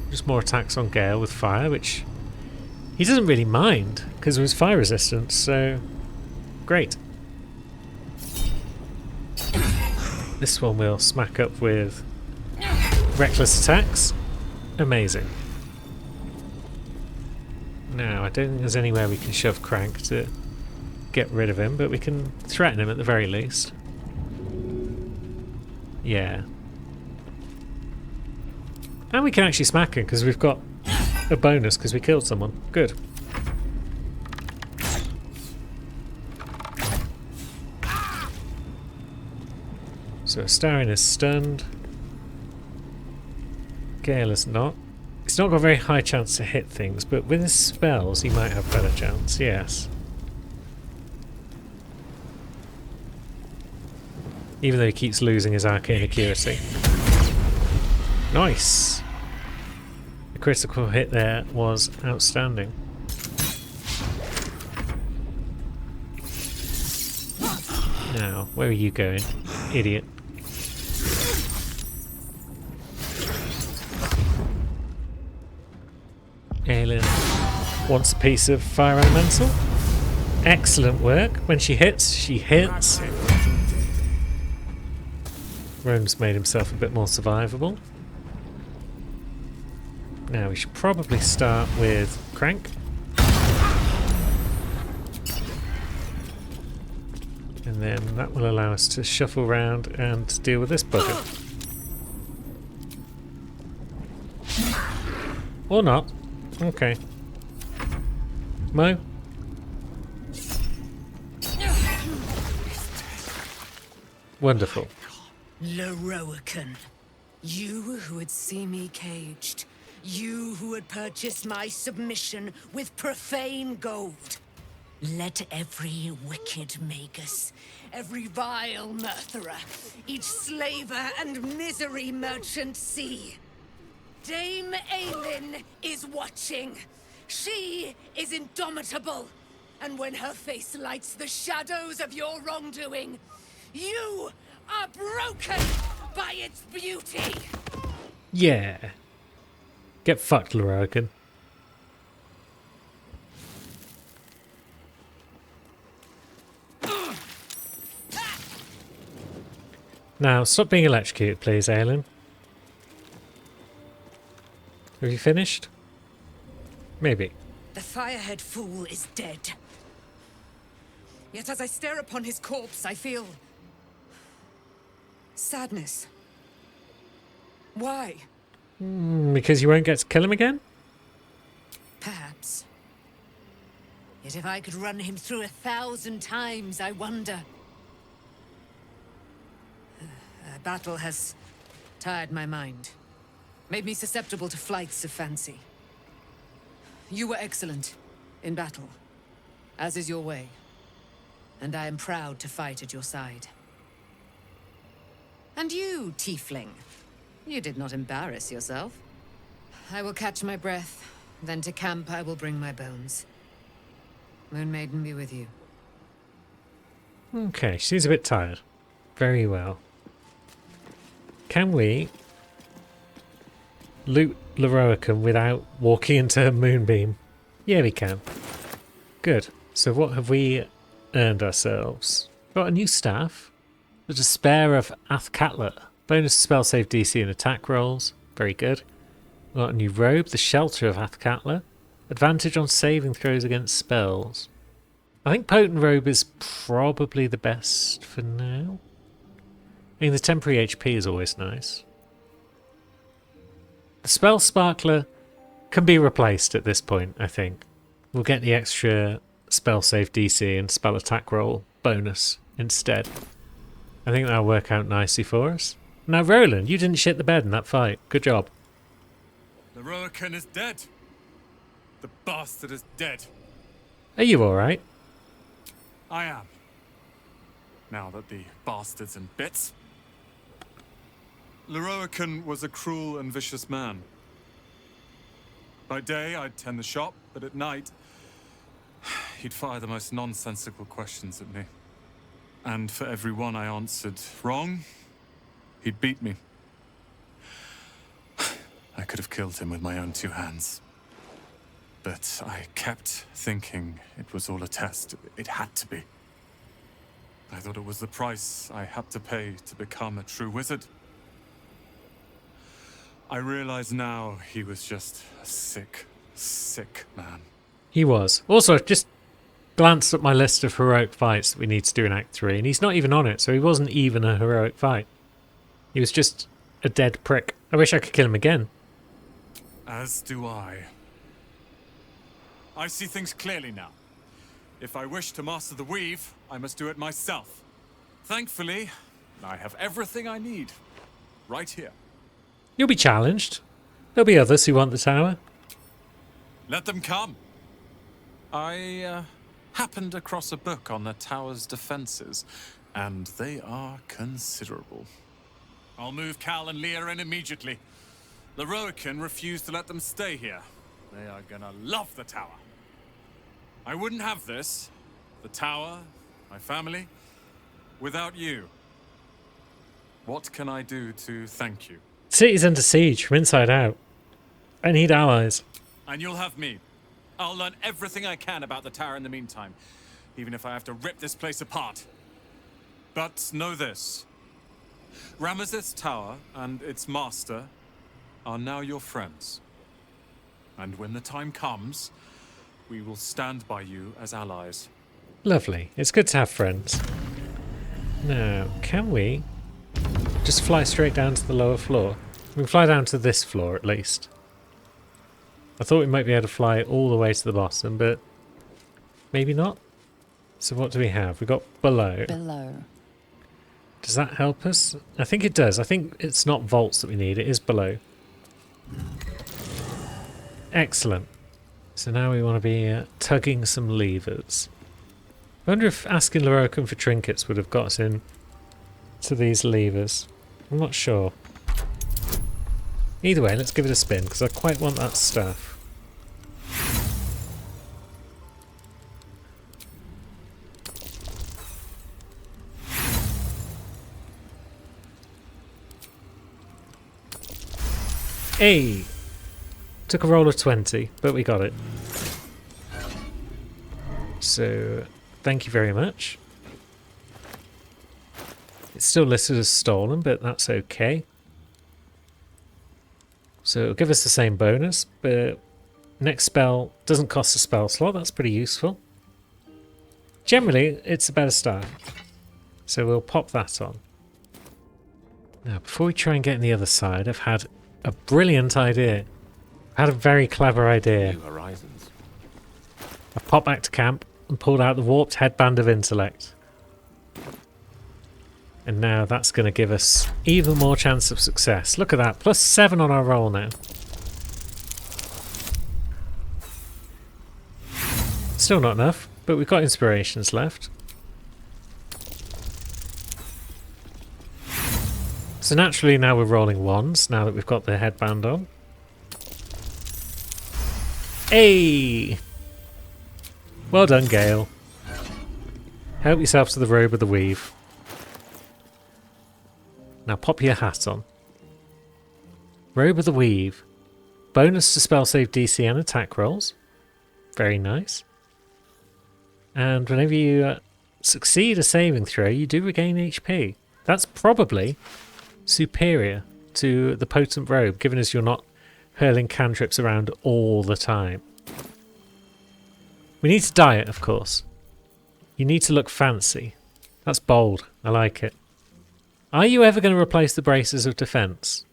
Just more attacks on Gale with fire, which he doesn't really mind, because of his fire resistance, so great. This one we'll smack up with reckless attacks. Amazing. Now, I don't think there's anywhere we can shove Crank to get rid of him, but we can threaten him at the very least. Yeah. And we can actually smack him because we've got a bonus because we killed someone. Good. So Astarion is stunned. Gale is not. He's not got a very high chance to hit things, but with his spells he might have better chance, yes. Even though he keeps losing his arcane accuracy. Nice! The critical hit there was outstanding. Now, where are you going, idiot? Aelin wants a piece of fire elemental. Excellent work. When she hits, she hits. Rome's made himself a bit more survivable. Now we should probably start with Crank. And then that will allow us to shuffle around and deal with this bugger. Or not. Okay. Mo? Wonderful. Lorroakan, you who would see me caged, you who would purchase my submission with profane gold. Let every wicked magus, every vile murtherer, each slaver and misery merchant see. Dame Aelin is watching. She is indomitable. And when her face lights the shadows of your wrongdoing, you are broken by its beauty. Yeah. Get fucked, Lorroakan. Now, stop being electrocuted, please, Aelin. Have you finished? Maybe. The Firehead fool is dead. Yet as I stare upon his corpse, I feel sadness. Why? Because you won't get to kill him again? Perhaps. Yet if I could run him through 1,000 times, I wonder. Battle has tired my mind. Made me susceptible to flights of fancy. You were excellent in battle, as is your way. And I am proud to fight at your side. And you, tiefling, you did not embarrass yourself. I will catch my breath, then to camp I will bring my bones. Moon Maiden be with you. Okay, she's a bit tired. Very well. Can we loot Lorroakan without walking into her moonbeam? Yeah, we can. Good. So what have we earned ourselves? Got a new staff. The Despair of Athkatla. Bonus to spell save DC and attack rolls. Very good. Got a new robe. The Shelter of Athkatla. Advantage on saving throws against spells. I think Potent Robe is probably the best for now. I mean, the temporary HP is always nice. The Spell Sparkler can be replaced at this point, I think. We'll get the extra spell save DC and spell attack roll bonus instead. I think that'll work out nicely for us. Now, Roland, you didn't shit the bed in that fight. Good job. Lorroakan is dead. The bastard is dead. Are you alright? I am. Now that the bastard's in bits. Lorroakan was a cruel and vicious man. By day, I'd tend the shop, but at night, he'd fire the most nonsensical questions at me. And for every one I answered wrong, he'd beat me. I could have killed him with my own 2 hands. But I kept thinking it was all a test. It had to be. I thought it was the price I had to pay to become a true wizard. I realize now he was just a sick, sick man. He was. Also, I've just glanced at my list of heroic fights that we need to do in Act 3, and he's not even on it, so he wasn't even a heroic fight. He was just a dead prick. I wish I could kill him again. As do I. I see things clearly now. If I wish to master the weave, I must do it myself. Thankfully, I have everything I need. Right here. You'll be challenged. There'll be others who want the tower. Let them come. I happened across a book on the tower's defenses. And they are considerable. I'll move Cal and Leah in immediately. Leroican refused to let them stay here. They are gonna love the tower. I wouldn't have this, the tower, my family, without you. What can I do to thank you? City's under siege from inside out. I need allies. And you'll have me. I'll learn everything I can about the tower in the meantime, even if I have to rip this place apart. But know this. Ramesses Tower and its master are now your friends. And when the time comes, we will stand by you as allies. Lovely. It's good to have friends. Now, can we just fly straight down to the lower floor? We can fly down to this floor at least. I thought we might be able to fly all the way to the bottom, but maybe not. So what do we have? We've got below. Below. Does that help us? I think it does. I think it's not vaults that we need. It is below. Excellent. So now we want to be tugging some levers. I wonder if asking Leroican for trinkets would have got us in to these levers. I'm not sure. Either way, let's give it a spin, because I quite want that stuff. Hey! Took a roll of 20, but we got it. So, thank you very much. It's still listed as stolen, but that's okay. So it'll give us the same bonus, but next spell doesn't cost a spell slot. That's pretty useful. Generally, it's a better start. So we'll pop that on. Now, before we try and get on the other side, I've had a brilliant idea. I had a very clever idea. New horizons. I've popped back to camp and pulled out the warped headband of intellect. And now that's going to give us even more chance of success. Look at that, +7 on our roll now. Still not enough, but we've got inspirations left. So naturally now we're rolling ones, now that we've got the headband on. Hey! Well done, Gale. Help yourself to the robe of the weave. Now pop your hat on. Robe of the Weave. Bonus to spell save DC and attack rolls. Very nice. And whenever you succeed a saving throw, you do regain HP. That's probably superior to the potent robe, given as you're not hurling cantrips around all the time. We need to dye it, of course. You need to look fancy. That's bold. I like it. Are you ever going to replace the braces of defense?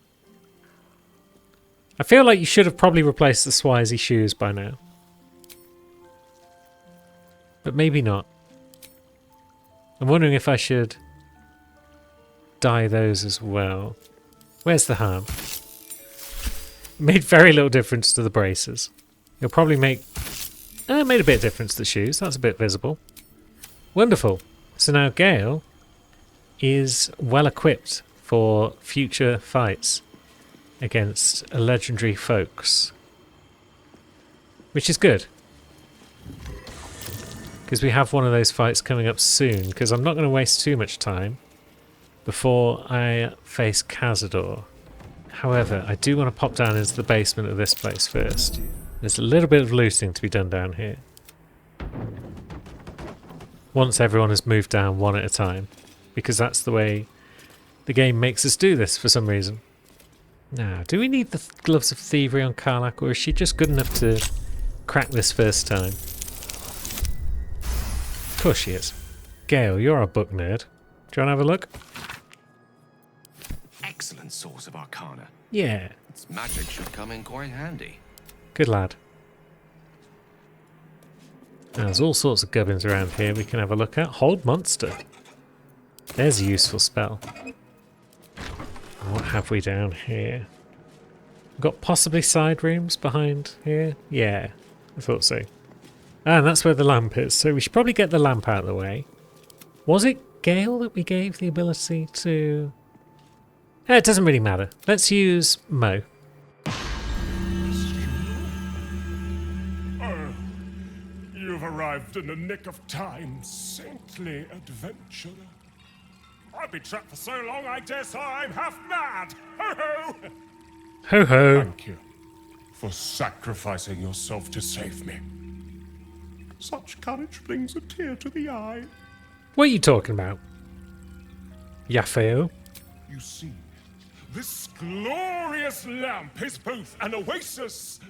I feel like you should have probably replaced the Swazi shoes by now. But maybe not. I'm wondering if I should dye those as well. Where's the harm? It made very little difference to the braces. It'll probably make... made a bit of difference to the shoes. That's a bit visible. Wonderful. So now Gale is well equipped for future fights against legendary folks, which is good because we have one of those fights coming up soon, because I'm not going to waste too much time before I face Cazador. However, I do want to pop down into the basement of this place first. There's a little bit of looting to be done down here once everyone has moved down one at a time, because that's the way the game makes us do this for some reason. Now, do we need the gloves of thievery on Karlach, or is she just good enough to crack this first time? Of course she is. Gale, you're a book nerd. Do you want to have a look? Excellent source of arcana. Yeah. Its magic should come in quite handy. Good lad. Now, there's all sorts of gubbins around here we can have a look at. Hold monster. There's a useful spell. What have we down here? We've got possibly side rooms behind here. Yeah, I thought so. And that's where the lamp is, so we should probably get the lamp out of the way. Was it Gale that we gave the ability to... it doesn't really matter. Let's use Mo. You've arrived in the nick of time, saintly adventurer. I've been trapped for so long, I dare say I'm half mad. Ho ho! Ho ho! Thank you for sacrificing yourself to save me. Such courage brings a tear to the eye. What are you talking about? Yafeo? You see, this glorious lamp is both an oasis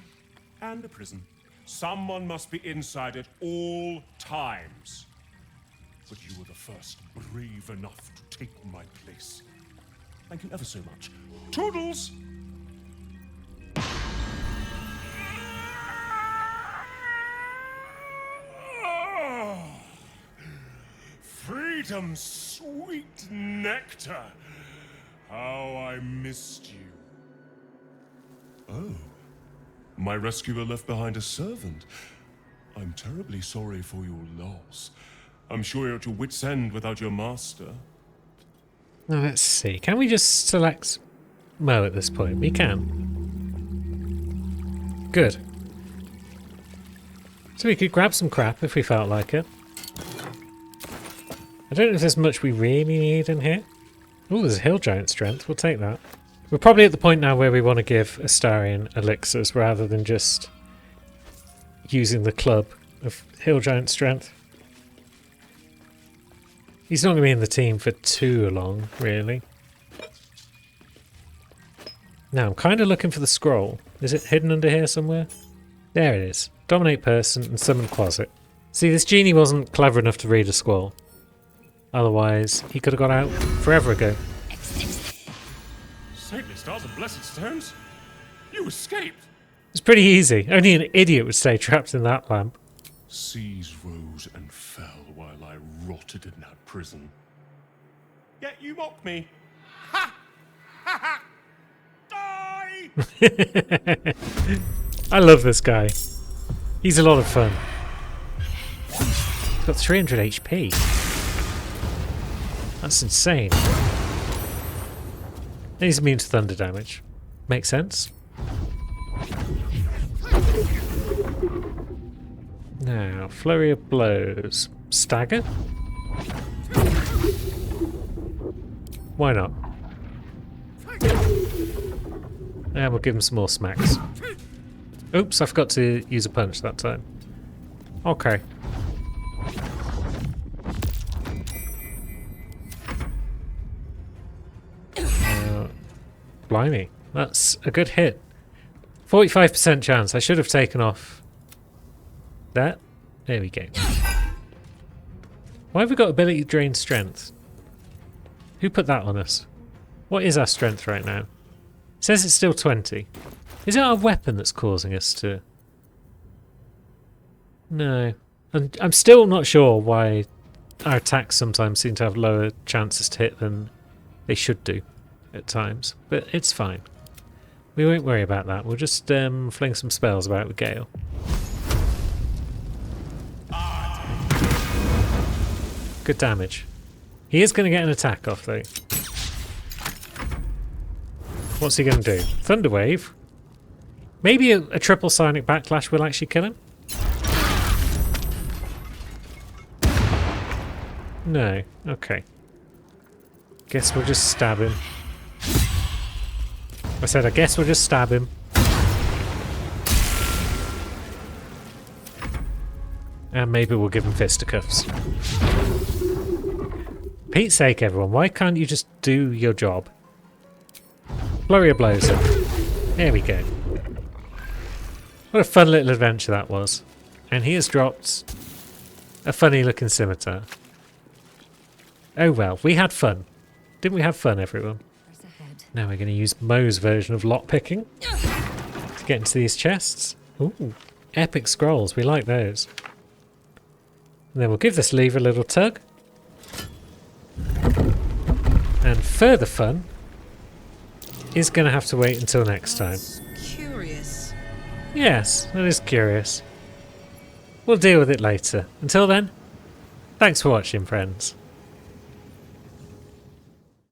and a prison. Someone must be inside at all times. But you were the first brave enough to take my place. Thank you ever so much. Toodles! Oh, freedom's sweet nectar. How I missed you. Oh. My rescuer left behind a servant. I'm terribly sorry for your loss. I'm sure you're at your wit's end without your master. Now let's see. Can we just select Mo at this point? We can. Good. So we could grab some crap if we felt like it. I don't know if there's much we really need in here. Oh, there's a hill giant strength. We'll take that. We're probably at the point now where we want to give Astarion elixirs rather than just using the club of hill giant strength. He's not going to be in the team for too long, really. Now, I'm kind of looking for the scroll. Is it hidden under here somewhere? There it is. Dominate person and summon Quasit. See, this genie wasn't clever enough to read a scroll. Otherwise, he could have got out forever ago. Saintly stars and blessed stones. You escaped. It's pretty easy. Only an idiot would stay trapped in that lamp. Seas rose and fell while I rotted in that prison. Yet you mock me. Ha! Ha ha! Die! I love this guy. He's a lot of fun. He's got 300 HP. That's insane. He's immune to thunder damage. Makes sense. Now, flurry of blows. Stagger? Why not? And we'll give him some more smacks. Oops, I forgot to use a punch that time. Okay. Blimey, that's a good hit. 45% chance. I should have taken off that. There we go. Why have we got ability to drain strength? Who put that on us? What is our strength right now? It says it's still 20. Is it our weapon that's causing us to... No. I'm still not sure why our attacks sometimes seem to have lower chances to hit than they should do at times. But it's fine. We won't worry about that. We'll just fling some spells about with Gale. Good damage. He is going to get an attack off though. What's he going to do? Thunderwave? Maybe a triple sonic backlash will actually kill him? No. Okay. Guess we'll just stab him. I said I guess we'll just stab him. And maybe we'll give him fisticuffs. Pete's sake, everyone, why can't you just do your job? Flurry of blows him. There we go. What a fun little adventure that was. And he has dropped a funny looking scimitar. Oh well, we had fun. Didn't we have fun, everyone? Now we're going to use Mo's version of lockpicking to get into these chests. Ooh, epic scrolls, we like those. And then we'll give this lever a little tug. And further fun is going to have to wait until next time. Curious. Yes, that is curious. We'll deal with it later. Until then, thanks for watching, friends.